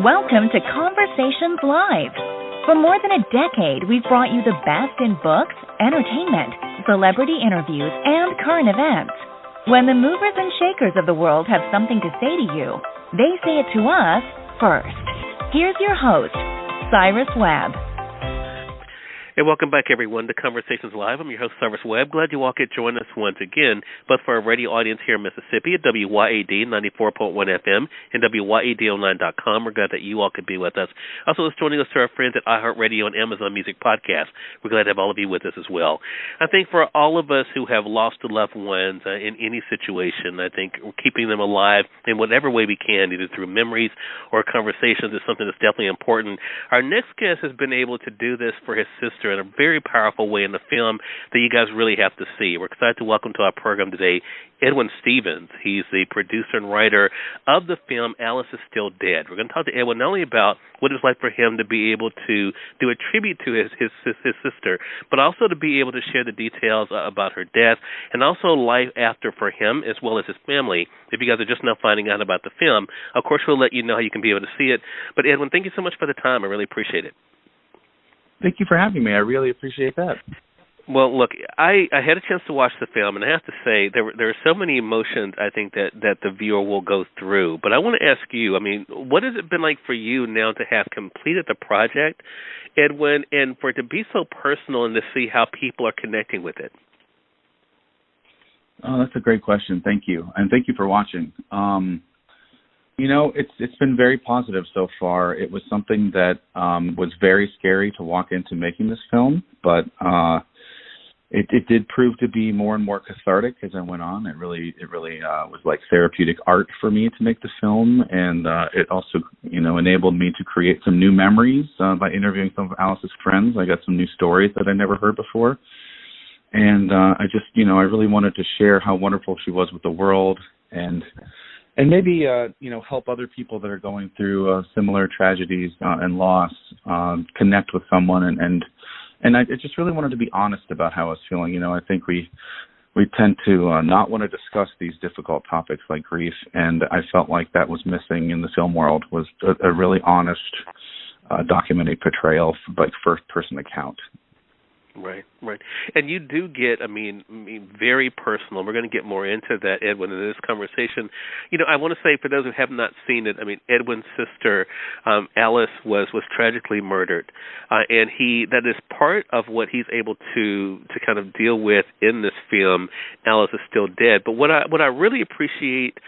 Welcome to Conversations Live. For more than a decade, we've brought you the best in books, entertainment, celebrity interviews, and current events. When the movers and shakers of the world have something to say to you, they say it to us first. Here's your host, Cyrus Webb. And welcome back, everyone, to Conversations Live. I'm your host, Cyrus Webb. Glad you all could join us once again, both for our radio audience here in Mississippi at WYAD 94.1 FM and WYADonline.com. We're glad that you all could be with us. Also, it's joining us to our friends at iHeartRadio and Amazon Music Podcast. We're glad to have all of you with us as well. I think for all of us who have lost loved ones in any situation, I think keeping them alive in whatever way we can, either through memories or conversations, is something that's definitely important. Our next guest has been able to do this for his sister in a very powerful way in the film that you guys really have to see. We're excited to welcome to our program today Edwin Stevens. He's the producer and writer of the film Alice is Still Dead. We're going to talk to Edwin not only about what it was like for him to be able to do a tribute to his sister, but also to be able to share the details about her death and also life after for him as well as his family. If you guys are just now finding out about the film, of course we'll let you know how you can be able to see it. But Edwin, thank you so much for the time. I really appreciate it. Thank you for having me. I really appreciate that. Well, look, I had a chance to watch the film, and I have to say there are so many emotions I think that the viewer will go through. But I want to ask you, I mean, what has it been like for you now to have completed the project, Edwin, and for it to be so personal and to see how people are connecting with it? Oh, that's a great question. Thank you. And thank you for watching. You know, it's been very positive so far. It was something that was very scary to walk into making this film, but it did prove to be more and more cathartic as I went on. It really was like therapeutic art for me to make the film, and it also, enabled me to create some new memories by interviewing some of Alice's friends. I got some new stories that I never heard before, and I really wanted to share how wonderful she was with the world, and maybe, help other people that are going through similar tragedies and loss connect with someone. And I just really wanted to be honest about how I was feeling. I think we tend to not want to discuss these difficult topics like grief, and I felt like that was missing in the film world, was a really honest, documented portrayal, like first-person account. Right. And you do get, very personal. We're going to get more into that, Edwin, in this conversation. I want to say, for those who have not seen it, Edwin's sister, Alice, was tragically murdered. And that is part of what he's able to kind of deal with in this film, Alice is Still Dead. But what I really appreciate,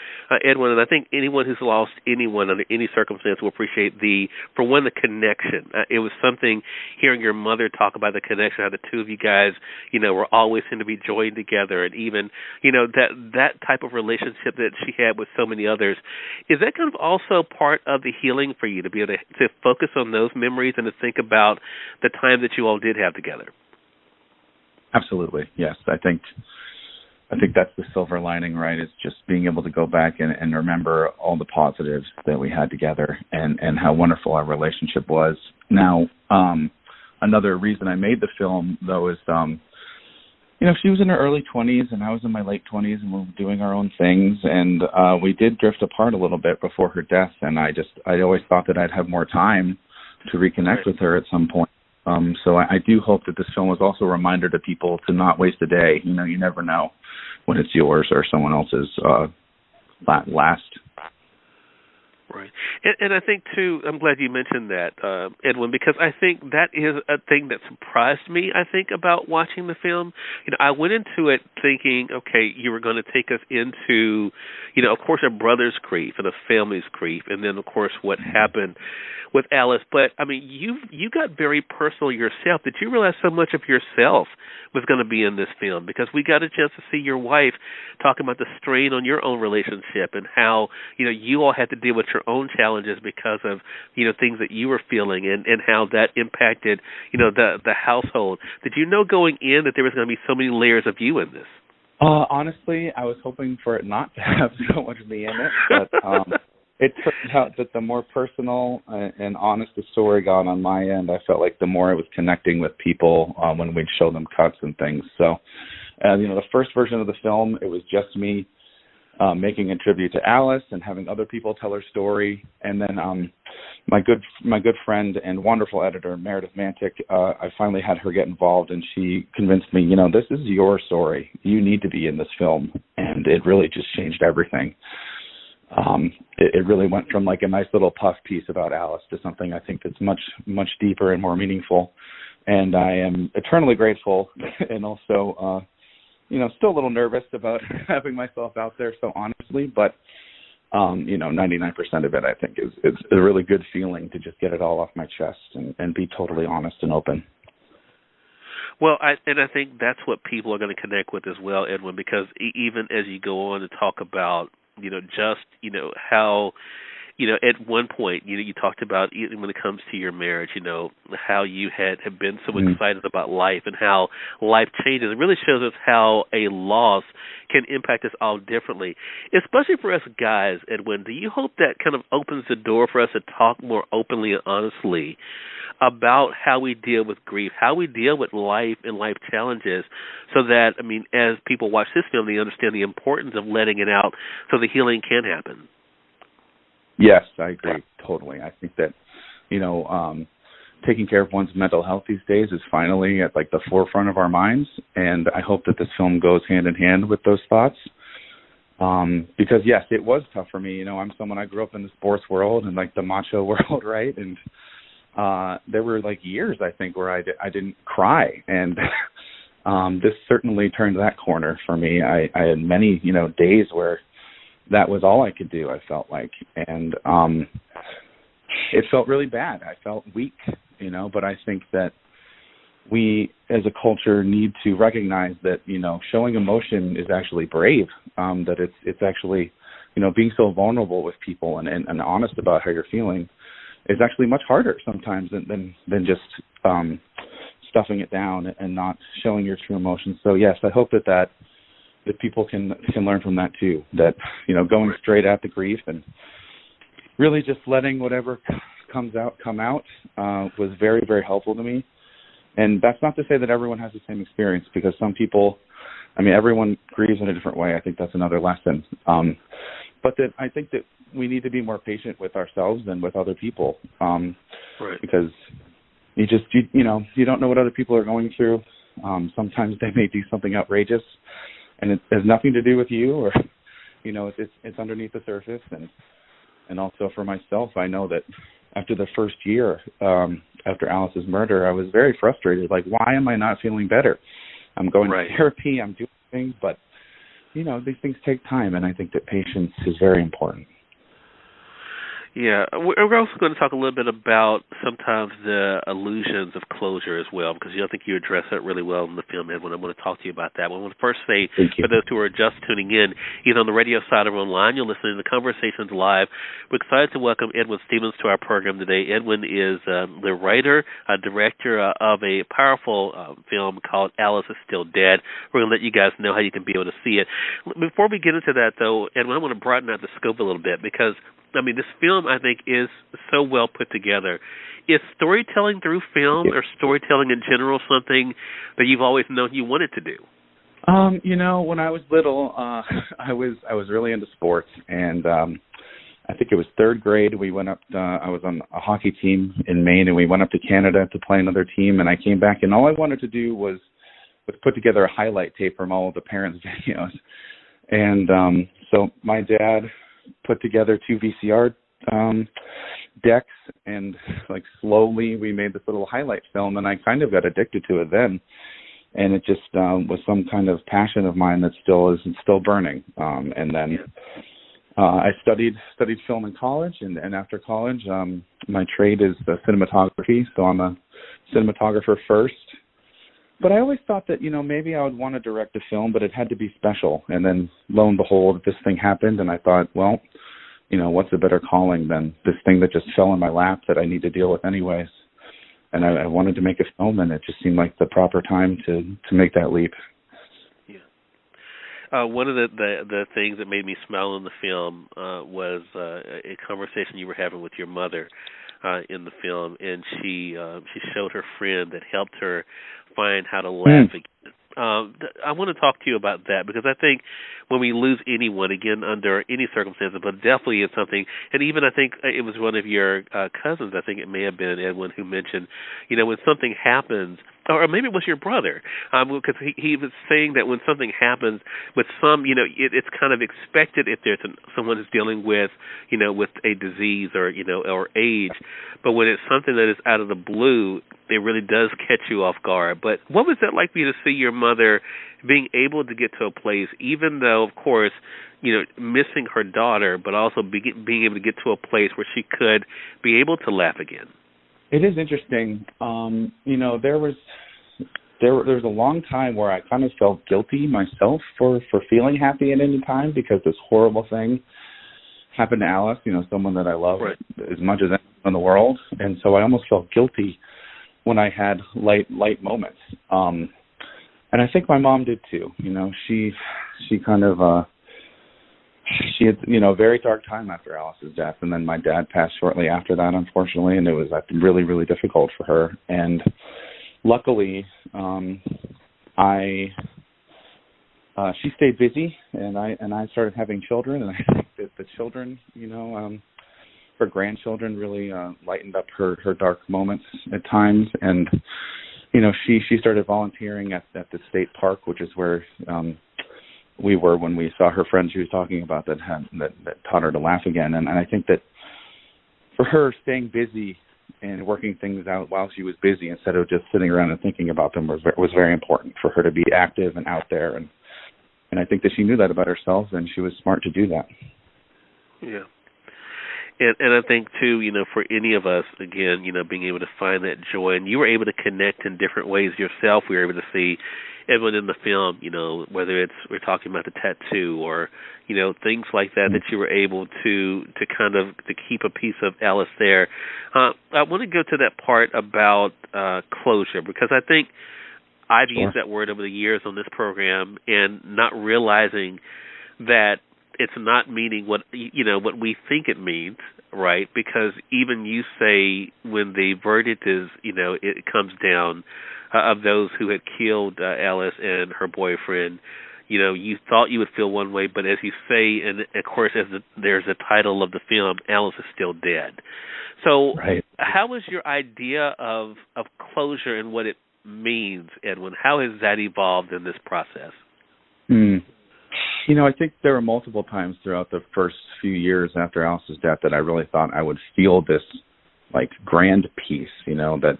Edwin, and I think anyone who's lost anyone under any circumstance will appreciate the connection. It was something, hearing your mother talk about the connection, how the two of you guys, were always seem to be joined together, and even, that type of relationship that she had with so many others. Is that kind of also part of the healing for you, to be able to focus on those memories and to think about the time that you all did have together? Absolutely, yes. I think that's the silver lining, right? Is just being able to go back and remember all the positives that we had together and how wonderful our relationship was. Now, another reason I made the film, though, is, she was in her early 20s and I was in my late 20s, and we were doing our own things, and we did drift apart a little bit before her death, and I always thought that I'd have more time to reconnect with her at some point. So I do hope that this film was also a reminder to people to not waste a day. You never know when it's yours or someone else's last. Right. And I think, too, I'm glad you mentioned that, Edwin, because I think that is a thing that surprised me, I think, about watching the film. I went into it thinking, okay, you were going to take us into, of course, a brother's grief and a family's grief, and then, of course, what happened with Alice. But, you got very personal yourself. Did you realize so much of yourself was going to be in this film? Because we got a chance to see your wife talking about the strain on your own relationship and how, you all had to deal with your own challenges because of, things that you were feeling and how that impacted, the household. Did you know going in that there was going to be so many layers of you in this? Honestly, I was hoping for it not to have so much of me in it, but it turned out that the more personal and honest the story got on my end, I felt like the more I was connecting with people when we'd show them cuts and things. So, the first version of the film, it was just me making a tribute to Alice and having other people tell her story. And then, my good friend and wonderful editor, Meredith Mantic, I finally had her get involved, and she convinced me, this is your story. You need to be in this film. And it really just changed everything. It really went from like a nice little puff piece about Alice to something I think that's much, much deeper and more meaningful. And I am eternally grateful and also, still a little nervous about having myself out there so honestly, but 99% of it, I think, is a really good feeling to just get it all off my chest and be totally honest and open. Well, I think that's what people are going to connect with as well, Edwin, because even as you go on to talk about, how, at one point, you talked about even when it comes to your marriage, how you have been so excited about life and how life changes. It really shows us how a loss can impact us all differently, especially for us guys, Edwin. Do you hope that kind of opens the door for us to talk more openly and honestly about how we deal with grief, how we deal with life and life challenges, so that, as people watch this film, they understand the importance of letting it out so the healing can happen? Yes, I agree totally. I think that, taking care of one's mental health these days is finally at like the forefront of our minds, and I hope that this film goes hand in hand with those thoughts. Because yes, it was tough for me. I grew up in the sports world and like the macho world, right? And there were like years, I think, where I didn't cry, and this certainly turned that corner for me. I had many, days where that was all I could do, I felt like. And it felt really bad. I felt weak, but I think that we as a culture need to recognize that, showing emotion is actually brave, that it's actually, being so vulnerable with people and honest about how you're feeling is actually much harder sometimes than just stuffing it down and not showing your true emotions. So yes, I hope that people can learn from that too, that, going straight at the grief and really just letting whatever come out was very, very helpful to me. And that's not to say that everyone has the same experience, because some people, everyone grieves in a different way. I think that's another lesson. But that I think that we need to be more patient with ourselves and with other people, right. Because you don't know what other people are going through. Sometimes they may do something outrageous, and it has nothing to do with you, or it's underneath the surface. And also for myself, I know that after the first year after Alice's murder, I was very frustrated. Like, why am I not feeling better? I'm going to therapy, I'm doing things, but these things take time, and I think that patience is very important. Yeah, we're also going to talk a little bit about sometimes the illusions of closure as well, because I think you address that really well in the film, Edwin. I want to talk to you about that. I want to first say, for those who are just tuning in, either on the radio side or online, you're listening to Conversations Live. We're excited to welcome Edwin Stevens to our program today. Edwin is the writer, director of a powerful film called Alice is Still Dead. We're going to let you guys know how you can be able to see it. Before we get into that, though, Edwin, I want to broaden out the scope a little bit, because this film, I think, is so well put together. Is storytelling through film or storytelling in general something that you've always known you wanted to do? When I was little, I was really into sports, and I think it was third grade. We went up. I was on a hockey team in Maine, and we went up to Canada to play another team. And I came back, and all I wanted to do was put together a highlight tape from all of the parents' videos. And so my dad put together 2 VCR decks, and like slowly we made this little highlight film, and I kind of got addicted to it then, and it just was some kind of passion of mine that still burning. And then I studied film in college, and after college my trade is cinematography, so I'm a cinematographer first. But I always thought that, maybe I would want to direct a film, but it had to be special. And then lo and behold, this thing happened, and I thought, well, what's a better calling than this thing that just fell in my lap that I need to deal with anyways? And I wanted to make a film, and it just seemed like the proper time to make that leap. Yeah. One of the things that made me smile in the film was a conversation you were having with your mother in the film, and she showed her friend that helped her find how to laugh again. I want to talk to you about that because I think when we lose anyone, again, under any circumstances, but definitely it's something, and even I think it was one of your cousins, I think it may have been Edwin, who mentioned, when something happens, or maybe it was your brother, because he was saying that when something happens with some, it's kind of expected if there's someone who's dealing with, with a disease or age, but when it's something that is out of the blue, it really does catch you off guard. But what was that like for you to see your mother being able to get to a place, even though, of course, missing her daughter, but also being able to get to a place where she could be able to laugh again? It is interesting. There was a long time where I kind of felt guilty myself for feeling happy at any time because this horrible thing happened to Alice, someone that I love as much as anyone in the world. And so I almost felt guilty when I had light moments. And I think my mom did too. She kind of she had a very dark time after Alice's death, and then my dad passed shortly after that, unfortunately, and it was really, really difficult for her. And luckily, she stayed busy, and I started having children, and I think that the children, her grandchildren really lightened up her dark moments at times. And she started volunteering at the state park, which is where we were when we saw her friend she was talking about that taught her to laugh again. And I think that for her, staying busy and working things out while she was busy instead of just sitting around and thinking about them was very important for her to be active and out there. And I think that she knew that about herself, and she was smart to do that. Yeah. And I think, too, for any of us, again, being able to find that joy, and you were able to connect in different ways yourself. We were able to see Edwin in the film, whether we're talking about the tattoo or, things like that, that you were able to kind of to keep a piece of Alice there. I want to go to that part about closure, because I think I've used that word over the years on this program and not realizing that it's not meaning what we think it means, right? Because even you say when the verdict is, it comes down of those who had killed Alice and her boyfriend, you thought you would feel one way, but as you say, and of course, there's a title of the film, Alice is still dead. So how was your idea of closure and what it means, Edwin? How has that evolved in this process? I think there were multiple times throughout the first few years after Alice's death that I really thought I would feel this, grand peace, that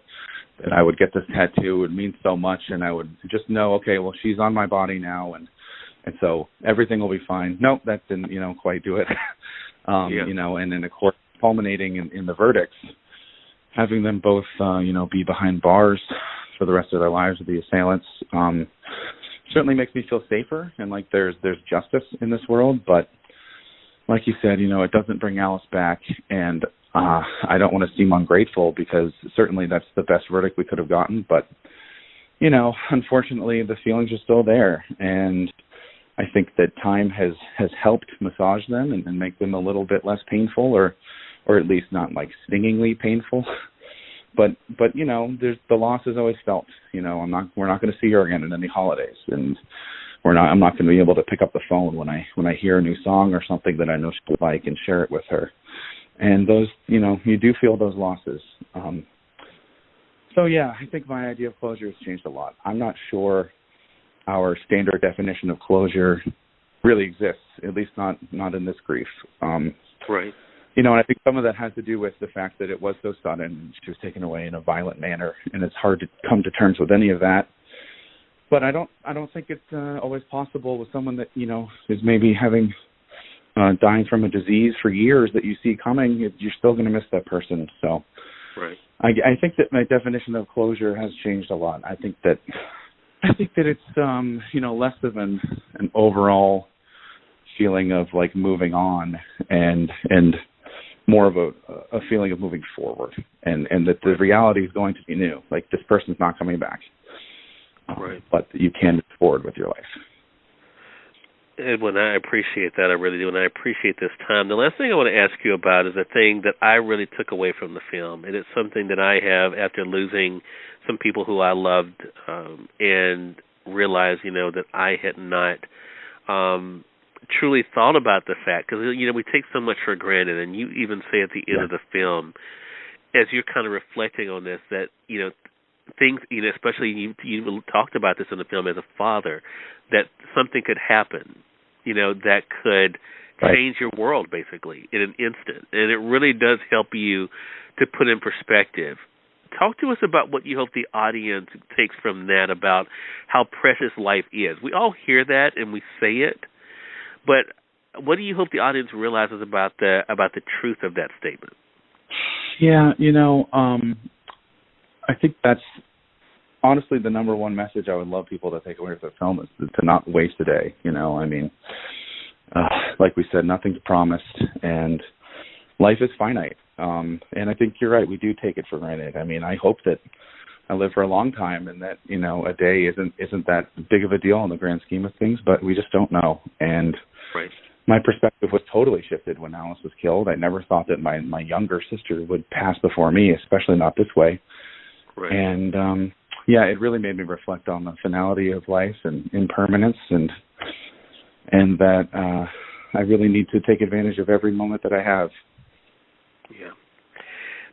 I would get this tattoo. It would mean so much, and I would just know, okay, well, she's on my body now, and so everything will be fine. Nope, that didn't, quite do it. And then, of course, culminating in the verdicts, having them both, be behind bars for the rest of their lives with the assailants, certainly makes me feel safer and like there's justice in this world. But like you said, it doesn't bring Alice back, and I don't want to seem ungrateful because certainly that's the best verdict we could have gotten. But, unfortunately, the feelings are still there, and I think that time has helped massage them and make them a little bit less painful, or at least not stingingly painful. But there's the loss is always felt. We're not going to see her again at any holidays, and I'm not going to be able to pick up the phone when I hear a new song or something that I know she'll like and share it with her. And those, you do feel those losses. So yeah, I think my idea of closure has changed a lot. I'm not sure our standard definition of closure really exists, at least not in this grief. Right. And I think some of that has to do with the fact that it was so sudden. She was taken away in a violent manner, and it's hard to come to terms with any of that. But I don't think it's always possible with someone that is maybe dying from a disease for years that you see coming. You're still going to miss that person. So, I think that my definition of closure has changed a lot. I think that it's less of an overall feeling of moving on and more of a feeling of moving forward, and that the reality is going to be new. This person's not coming back, but you can move forward with your life. Edwin, I appreciate that. I really do, and I appreciate this time. The last thing I want to ask you about is a thing that I really took away from the film, and it's something that I have after losing some people who I loved, and realize, that I had not truly thought about the fact, because, we take so much for granted, and you even say at the end of the film, as you're kind of reflecting on this, that, things, especially you talked about this in the film as a father, that something could happen, that could change your world, basically, in an instant. And it really does help you to put in perspective. Talk to us about what you hope the audience takes from that, about how precious life is. We all hear that and we say it, but what do you hope the audience realizes about the truth of that statement? Yeah, I think that's honestly the number one message I would love people to take away from the film, is to not waste a day. Like we said, nothing's promised, and life is finite. And I think you're right. We do take it for granted. I hope that I live for a long time, and that a day isn't that big of a deal in the grand scheme of things. But we just don't know. And my perspective was totally shifted when Alice was killed. I never thought that my younger sister would pass before me, especially not this way. And it really made me reflect on the finality of life and impermanence, and that I really need to take advantage of every moment that I have. Yeah.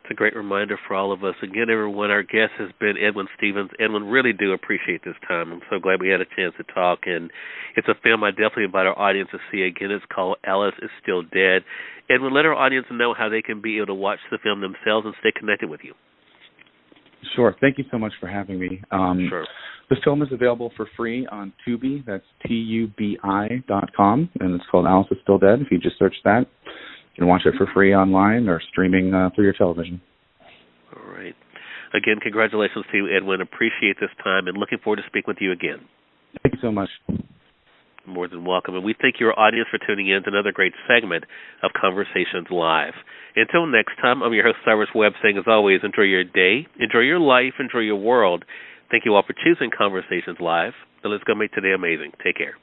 It's a great reminder for all of us. Again, everyone, our guest has been Edwin Stevens. Edwin, really do appreciate this time. I'm so glad we had a chance to talk. And it's a film I definitely invite our audience to see. Again, it's called Alice is Still Dead. Edwin, let our audience know how they can be able to watch the film themselves and stay connected with you. Sure. Thank you so much for having me. Sure. The film is available for free on Tubi. That's tubi.com, and it's called Alice is Still Dead. If you just search that, you can watch it for free online or streaming through your television. All right. Again, congratulations to you, Edwin. Appreciate this time, and looking forward to speaking with you again. Thank you so much. More than welcome. And we thank your audience for tuning in to another great segment of Conversations Live. Until next time, I'm your host, Cyrus Webb, saying, as always, enjoy your day, enjoy your life, enjoy your world. Thank you all for choosing Conversations Live. And let's go make today amazing. Take care.